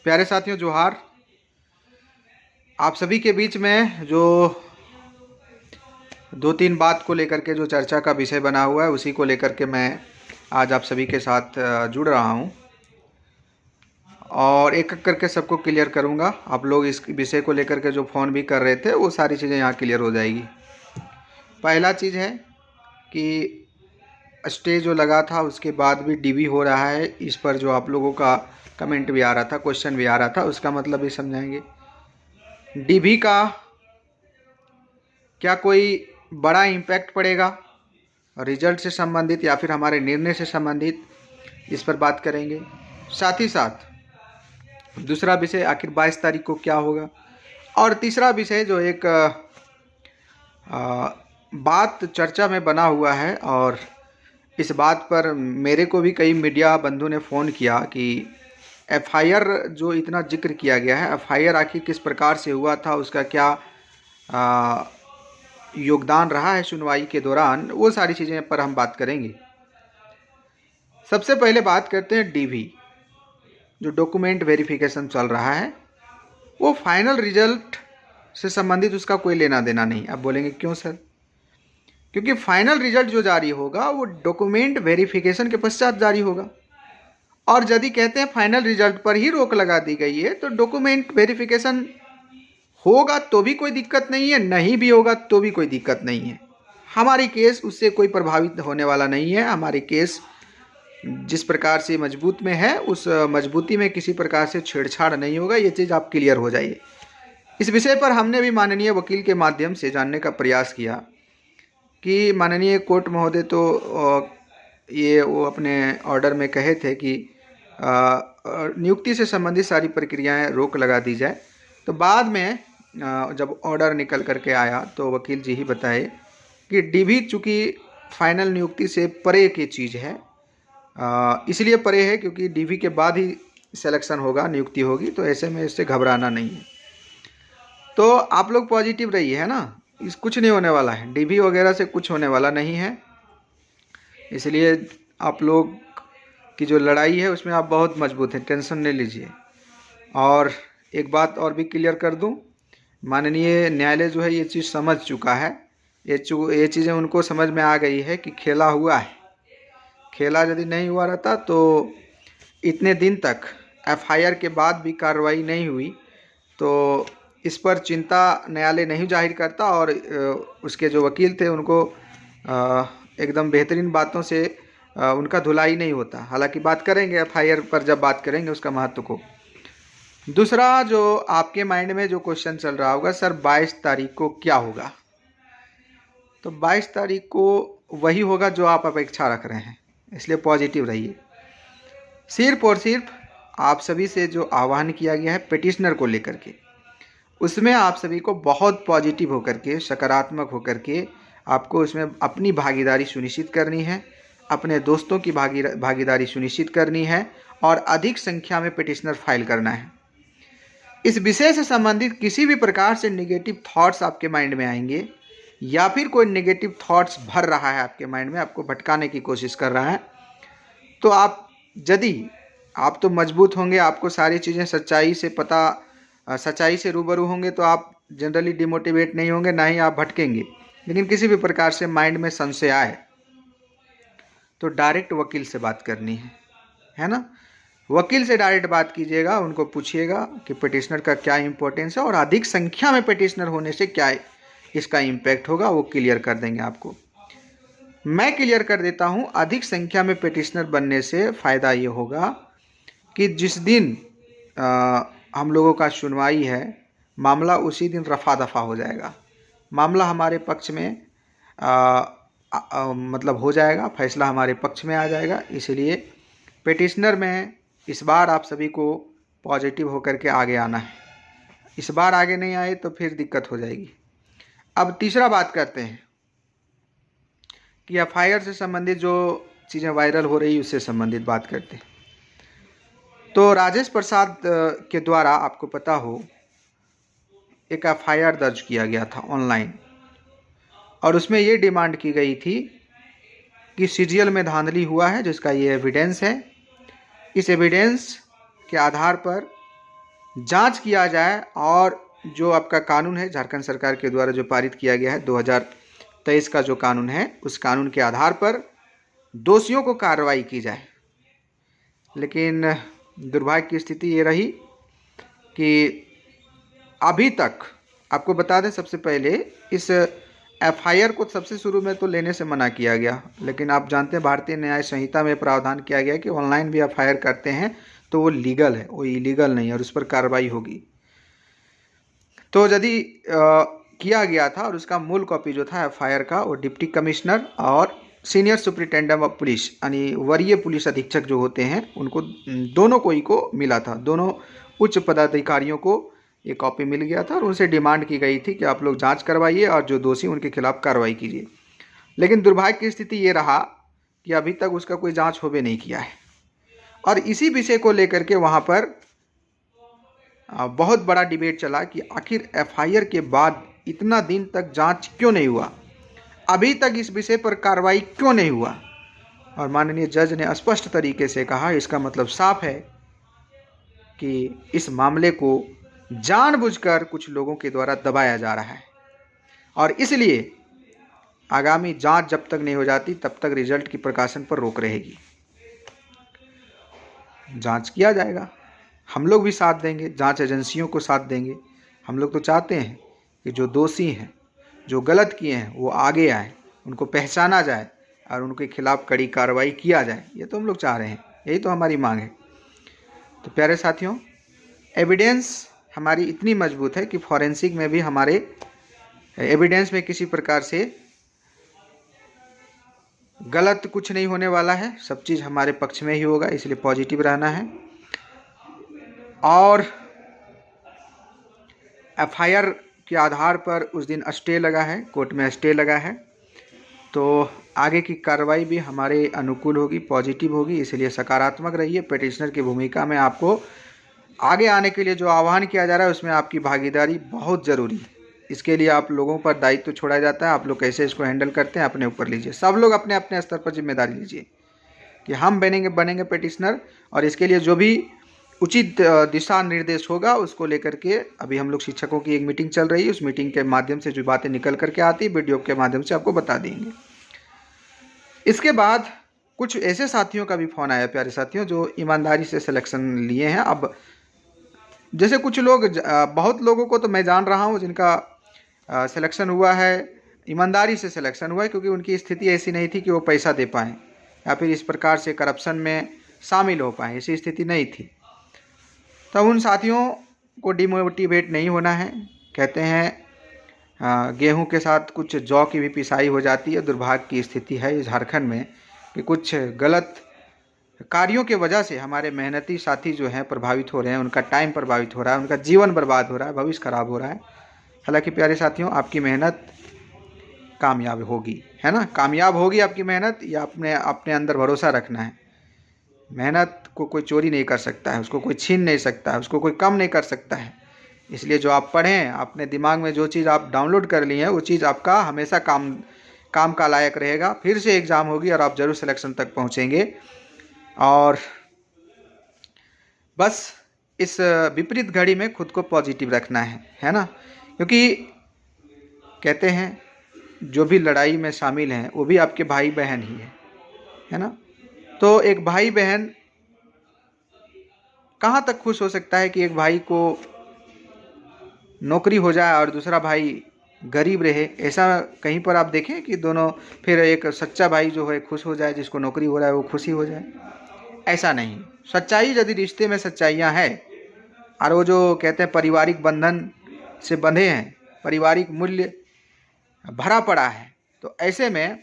प्यारे साथियों जोहार। आप सभी के बीच में जो दो तीन बात को लेकर के जो चर्चा का विषय बना हुआ है उसी को लेकर के मैं आज आप सभी के साथ जुड़ रहा हूं और एक एक करके सबको क्लियर करूंगा। आप लोग इस विषय को लेकर के जो फ़ोन भी कर रहे थे वो सारी चीज़ें यहाँ क्लियर हो जाएगी। पहला चीज़ है कि स्टे जो लगा था उसके बाद भी डीबी हो रहा है। इस पर जो आप लोगों का कमेंट भी आ रहा था, क्वेश्चन भी आ रहा था, उसका मतलब भी समझाएंगे। डीबी का क्या कोई बड़ा इम्पैक्ट पड़ेगा रिजल्ट से संबंधित या फिर हमारे निर्णय से संबंधित, इस पर बात करेंगे। साथ ही साथ दूसरा विषय आखिर 22 तारीख को क्या होगा, और तीसरा विषय जो एक बात चर्चा में बना हुआ है और इस बात पर मेरे को भी कई मीडिया बंधु ने फ़ोन किया कि एफआईआर जो इतना जिक्र किया गया है, एफआईआर आखिर किस प्रकार से हुआ था, उसका क्या योगदान रहा है सुनवाई के दौरान, वो सारी चीज़ें पर हम बात करेंगे। सबसे पहले बात करते हैं डीवी, जो डॉक्यूमेंट वेरिफिकेशन चल रहा है वो फाइनल रिजल्ट से संबंधित उसका कोई लेना देना नहीं। आप बोलेंगे क्यों सर? क्योंकि फाइनल रिजल्ट जो जारी होगा वो डॉक्यूमेंट वेरिफिकेशन के पश्चात जारी होगा, और यदि कहते हैं फाइनल रिजल्ट पर ही रोक लगा दी गई है तो डॉक्यूमेंट वेरिफिकेशन होगा तो भी कोई दिक्कत नहीं है, नहीं भी होगा तो भी कोई दिक्कत नहीं है। हमारी केस उससे कोई प्रभावित होने वाला नहीं है। हमारी केस जिस प्रकार से मजबूत में है उस मजबूती में किसी प्रकार से छेड़छाड़ नहीं होगा। ये चीज़ आप क्लियर हो जाइए। इस विषय पर हमने भी माननीय वकील के माध्यम से जानने का प्रयास किया कि माननीय कोर्ट महोदय तो ये वो अपने ऑर्डर में कहे थे कि नियुक्ति से संबंधित सारी प्रक्रियाएं रोक लगा दी जाए। तो बाद में जब ऑर्डर निकल करके आया तो वकील जी ही बताए कि डीवी चूँकि फाइनल नियुक्ति से परे की चीज़ है, इसलिए परे है क्योंकि डीवी के बाद ही सिलेक्शन होगा, नियुक्ति होगी, तो ऐसे में इससे घबराना नहीं है। तो आप लोग पॉजिटिव रहिए, है ना, इस कुछ नहीं होने वाला है, डीवी वगैरह से कुछ होने वाला नहीं है। इसलिए आप लोग की जो लड़ाई है उसमें आप बहुत मजबूत हैं, टेंशन नहीं लीजिए। और एक बात और भी क्लियर कर दूं, माननीय न्यायालय जो है ये चीज़ समझ चुका है। ये चीज़ें उनको समझ में आ गई है कि खेला हुआ है। खेला यदि नहीं हुआ रहता तो इतने दिन तक एफआईआर के बाद भी कार्रवाई नहीं हुई तो इस पर चिंता न्यायालय नहीं जाहिर करता और उसके जो वकील थे उनको एकदम बेहतरीन बातों से उनका धुलाई नहीं होता। हालांकि बात करेंगे एफआईआर पर, जब बात करेंगे उसका महत्व को। दूसरा जो आपके माइंड में जो क्वेश्चन चल रहा होगा, सर 22 तारीख को क्या होगा? तो 22 तारीख को वही होगा जो आप अपेक्षा रख रहे हैं, इसलिए पॉजिटिव रहिए। सिर्फ और सिर्फ आप सभी से जो आह्वान किया गया है पिटिशनर को लेकर के, उसमें आप सभी को बहुत पॉजिटिव होकर के, सकारात्मक होकर के आपको उसमें अपनी भागीदारी सुनिश्चित करनी है, अपने दोस्तों की भागीदारी सुनिश्चित करनी है और अधिक संख्या में पिटिशनर फाइल करना है। इस विषय से संबंधित किसी भी प्रकार से नेगेटिव थॉट्स आपके माइंड में आएंगे या फिर कोई नेगेटिव थॉट्स भर रहा है आपके माइंड में, आपको भटकाने की कोशिश कर रहा है, तो आप यदि आप तो मजबूत होंगे, आपको सारी चीज़ें सच्चाई से पता, सच्चाई से रूबरू होंगे, तो आप जनरली डिमोटिवेट नहीं होंगे, ना ही आप भटकेंगे। लेकिन किसी भी प्रकार से माइंड में संशय आए तो डायरेक्ट वकील से बात करनी है ना। वकील से डायरेक्ट बात कीजिएगा, उनको पूछिएगा कि पिटिशनर का क्या इंपॉर्टेंस है और अधिक संख्या में पिटिशनर होने से क्या इसका इम्पैक्ट होगा, वो क्लियर कर देंगे आपको। मैं क्लियर कर देता हूं, अधिक संख्या में पिटिशनर बनने से फ़ायदा ये होगा कि जिस दिन हम लोगों का सुनवाई है, मामला उसी दिन रफा दफा हो जाएगा, मामला हमारे पक्ष में मतलब हो जाएगा, फैसला हमारे पक्ष में आ जाएगा। इसलिए पिटिशनर में इस बार आप सभी को पॉजिटिव होकर के आगे आना है। इस बार आगे नहीं आए तो फिर दिक्कत हो जाएगी। अब तीसरा बात करते हैं कि एफआईआर से संबंधित जो चीज़ें वायरल हो रही उससे संबंधित बात करते हैं। तो राजेश प्रसाद के द्वारा, आपको पता हो, एक एफआईआर दर्ज किया गया था ऑनलाइन और उसमें ये डिमांड की गई थी कि सीजीएल में धांधली हुआ है, जिसका ये एविडेंस है। इस एविडेंस के आधार पर जांच किया जाए और जो आपका कानून है झारखंड सरकार के द्वारा जो पारित किया गया है 2023 का जो कानून है, उस कानून के आधार पर दोषियों को कार्रवाई की जाए। लेकिन दुर्भाग्य की स्थिति ये रही कि अभी तक, आपको बता दें, सबसे पहले इस एफआईआर को सबसे शुरू में तो लेने से मना किया गया, लेकिन आप जानते हैं भारतीय न्याय संहिता में प्रावधान किया गया कि ऑनलाइन भी एफआईआर करते हैं तो वो लीगल है, वो इलीगल नहीं है और उस पर कार्रवाई होगी। तो यदि किया गया था और उसका मूल कॉपी जो था एफआईआर का, वो डिप्टी कमिश्नर और सीनियर सुपरिटेंडेंट ऑफ पुलिस यानी वरीय पुलिस अधीक्षक जो होते हैं उनको, दोनों को ही को मिला था। दोनों उच्च पदाधिकारियों को ये कॉपी मिल गया था और उनसे डिमांड की गई थी कि आप लोग जांच करवाइए और जो दोषी उनके खिलाफ कार्रवाई कीजिए। लेकिन दुर्भाग्य की स्थिति ये रहा कि अभी तक उसका कोई जांच होबे नहीं किया है और इसी विषय को लेकर के वहाँ पर बहुत बड़ा डिबेट चला कि आखिर एफआईआर के बाद इतना दिन तक जांच क्यों नहीं हुआ, अभी तक इस विषय पर कार्रवाई क्यों नहीं हुआ। और माननीय जज ने स्पष्ट तरीके से कहा, इसका मतलब साफ है कि इस मामले को जानबूझकर कुछ लोगों के द्वारा दबाया जा रहा है और इसलिए आगामी जांच जब तक नहीं हो जाती तब तक रिजल्ट की प्रकाशन पर रोक रहेगी। जांच किया जाएगा, हम लोग भी साथ देंगे, जांच एजेंसियों को साथ देंगे। हम लोग तो चाहते हैं कि जो दोषी हैं, जो गलत किए हैं, वो आगे आए, उनको पहचाना जाए और उनके खिलाफ कड़ी कार्रवाई किया जाए। ये तो हम लोग चाह रहे हैं, यही तो हमारी मांग है। तो प्यारे साथियों, एविडेंस हमारी इतनी मजबूत है कि फॉरेंसिक में भी हमारे एविडेंस में किसी प्रकार से गलत कुछ नहीं होने वाला है, सब चीज़ हमारे पक्ष में ही होगा, इसलिए पॉजिटिव रहना है। और एफआईआर के आधार पर उस दिन स्टे लगा है, कोर्ट में स्टे लगा है, तो आगे की कार्रवाई भी हमारे अनुकूल होगी, पॉजिटिव होगी। इसलिए सकारात्मक रहिए। पिटिशनर की भूमिका में आपको आगे आने के लिए जो आह्वान किया जा रहा है उसमें आपकी भागीदारी बहुत ज़रूरी है। इसके लिए आप लोगों पर दायित्व छोड़ा जाता है, आप लोग कैसे इसको हैंडल करते हैं अपने ऊपर लीजिए। सब लोग अपने अपने स्तर पर जिम्मेदारी लीजिए कि हम बनेंगे पिटिशनर, और इसके लिए जो भी उचित दिशा निर्देश होगा उसको लेकर के अभी हम लोग शिक्षकों की एक मीटिंग चल रही है, उस मीटिंग के माध्यम से जो बातें निकल करके आती है वीडियो के माध्यम से आपको बता देंगे। इसके बाद कुछ ऐसे साथियों का भी फ़ोन आया, प्यारे साथियों, जो ईमानदारी से सिलेक्शन लिए हैं। अब जैसे कुछ लोग, बहुत लोगों को तो मैं जान रहा हूँ जिनका सिलेक्शन हुआ है, ईमानदारी से सिलेक्शन हुआ है, क्योंकि उनकी स्थिति ऐसी नहीं थी कि वो पैसा दे पाएँ या फिर इस प्रकार से करप्शन में शामिल हो पाएँ, ऐसी स्थिति नहीं थी। तब उन साथियों को डिमोटिवेट नहीं होना है। कहते हैं गेहूं के साथ कुछ जौ की भी पिसाई हो जाती है। दुर्भाग्य की स्थिति है इस झारखंड में कि कुछ गलत कार्यों के वजह से हमारे मेहनती साथी जो हैं प्रभावित हो रहे हैं, उनका टाइम प्रभावित हो रहा है, उनका जीवन बर्बाद हो रहा है, भविष्य खराब हो रहा है। हालांकि प्यारे साथियों, आपकी मेहनत कामयाब होगी, है ना, कामयाब होगी आपकी मेहनत। या अपने अंदर भरोसा रखना है। मेहनत को कोई चोरी नहीं कर सकता है, उसको कोई छीन नहीं सकता है, उसको कोई कम नहीं कर सकता है। इसलिए जो आप पढ़ें, अपने दिमाग में जो चीज़ आप डाउनलोड कर ली है वो चीज़ आपका हमेशा काम का लायक रहेगा। फिर से एग्ज़ाम होगी और आप ज़रूर सिलेक्शन तक पहुँचेंगे। और बस इस विपरीत घड़ी में खुद को पॉजिटिव रखना है ना, क्योंकि कहते हैं जो भी लड़ाई में शामिल हैं वो भी आपके भाई बहन ही है ना। तो एक भाई बहन कहाँ तक खुश हो सकता है कि एक भाई को नौकरी हो जाए और दूसरा भाई गरीब रहे? ऐसा कहीं पर आप देखें कि दोनों, फिर एक सच्चा भाई जो है खुश हो जाए, जिसको नौकरी हो रहा है वो खुशी हो जाए? ऐसा नहीं। सच्चाई, यदि रिश्ते में सच्चाइयाँ हैं और वो जो कहते हैं पारिवारिक बंधन से बंधे हैं, पारिवारिक मूल्य भरा पड़ा है, तो ऐसे में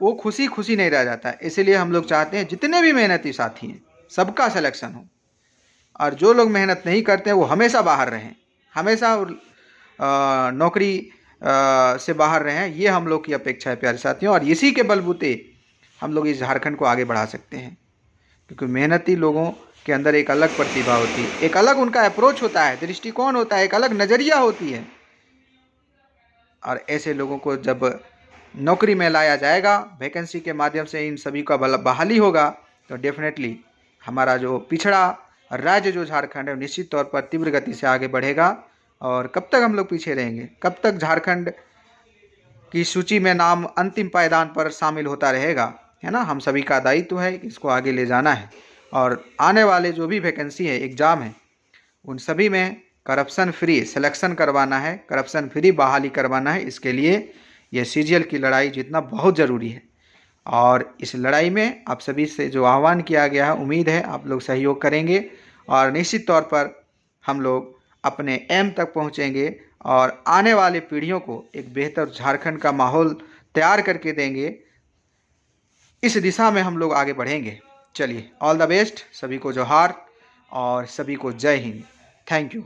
वो खुशी खुशी नहीं रह जाता है। इसीलिए हम लोग चाहते हैं जितने भी मेहनती साथी हैं सबका सिलेक्शन हो, और जो लोग मेहनत नहीं करते हैं वो हमेशा बाहर रहें, हमेशा नौकरी से बाहर रहें। ये हम लोग की अपेक्षा है प्यारे साथियों, और इसी के बलबूते हम लोग इस झारखंड को आगे बढ़ा सकते हैं, क्योंकि मेहनती लोगों के अंदर एक अलग प्रतिभा होती है, एक अलग उनका अप्रोच होता है, दृष्टिकोण होता है, एक अलग नज़रिया होती है। और ऐसे लोगों को जब नौकरी में लाया जाएगा, वैकेंसी के माध्यम से इन सभी का बहाली होगा, तो डेफिनेटली हमारा जो पिछड़ा राज्य जो झारखंड है निश्चित तौर पर तीव्र गति से आगे बढ़ेगा। और कब तक हम लोग पीछे रहेंगे, कब तक झारखंड की सूची में नाम अंतिम पायदान पर शामिल होता रहेगा, है ना। हम सभी का दायित्व है इसको आगे ले जाना है। और आने वाले जो भी वैकेंसी है, एग्ज़ाम है, उन सभी में करप्शन फ्री सिलेक्शन करवाना है, करप्शन फ्री बहाली करवाना है। इसके लिए ये सीजीएल की लड़ाई जीतना बहुत ज़रूरी है। और इस लड़ाई में आप सभी से जो आह्वान किया गया है, उम्मीद है आप लोग सहयोग करेंगे और निश्चित तौर पर हम लोग अपने एम तक पहुंचेंगे और आने वाले पीढ़ियों को एक बेहतर झारखंड का माहौल तैयार करके देंगे। इस दिशा में हम लोग आगे बढ़ेंगे। चलिए, ऑल द बेस्ट, सभी को जोहार और सभी को जय हिंद। Thank you.